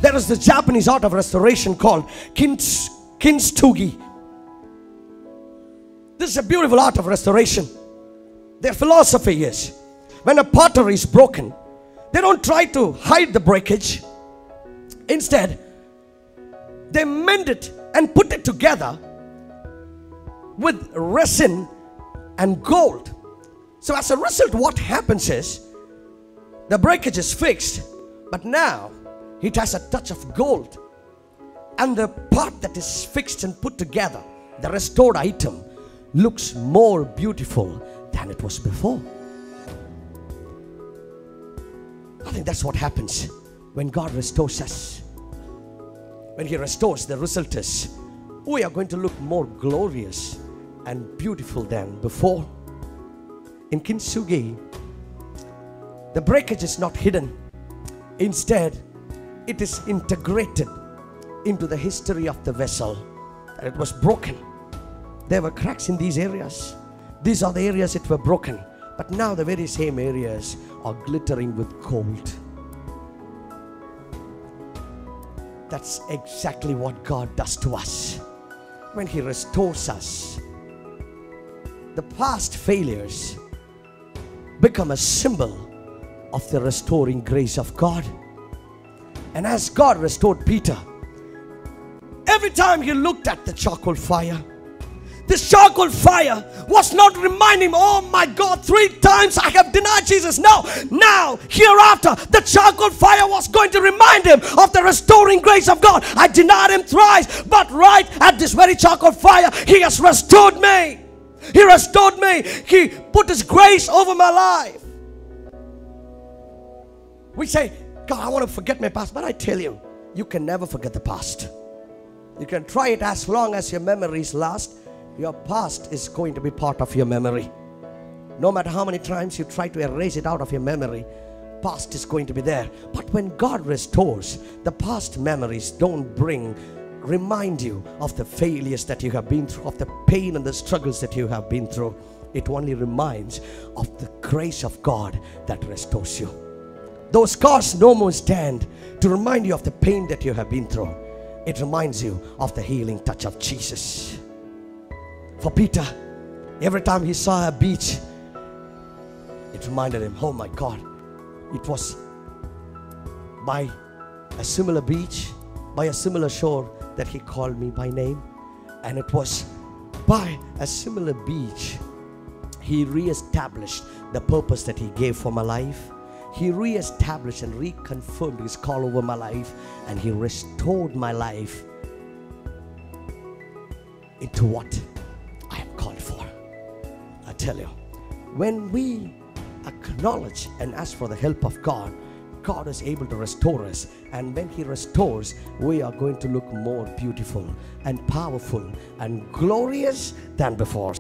There is this Japanese art of restoration called kintsugi. This is a beautiful art of restoration. Their philosophy is, when a pottery is broken, they don't try to hide the breakage. Instead, they mend it and put it together with resin and gold. So as a result, what happens is, the breakage is fixed, but now it has a touch of gold. And the part that is fixed and put together, the restored item, looks more beautiful than it was before. I think that's what happens when God restores us. When He restores, the result is we are going to look more glorious and beautiful than before. In kintsugi, the breakage is not hidden. Instead, it is integrated into the history of the vessel. And it was broken. There were cracks in these areas. These are the areas that were broken. But now the very same areas are glittering with gold. That's exactly what God does to us. When He restores us, the past failures become a symbol of the restoring grace of God. And as God restored Peter, every time he looked at the charcoal fire, this charcoal fire was not reminding him, oh my God, 3 times I have denied Jesus. No, now, hereafter, the charcoal fire was going to remind him of the restoring grace of God. I denied Him thrice, but right at this very charcoal fire, He has restored me. He restored me. He put His grace over my life. We say, God, I want to forget my past. But I tell you, you can never forget the past. You can try it as long as your memories last. Your past is going to be part of your memory. No matter how many times you try to erase it out of your memory, past is going to be there. But when God restores, the past memories don't remind you of the failures that you have been through, of the pain and the struggles that you have been through. It only reminds of the grace of God that restores you. Those scars no more stand to remind you of the pain that you have been through. It reminds you of the healing touch of Jesus. For Peter, every time he saw a beach, it reminded him, oh my God, it was by a similar beach, by a similar shore that He called me by name. And it was by a similar beach He re-established the purpose that He gave for my life. He re-established and reconfirmed His call over my life, and He restored my life into what I am called for. I tell you, when we acknowledge and ask for the help of God, God is able to restore us. And when He restores, we are going to look more beautiful and powerful and glorious than before.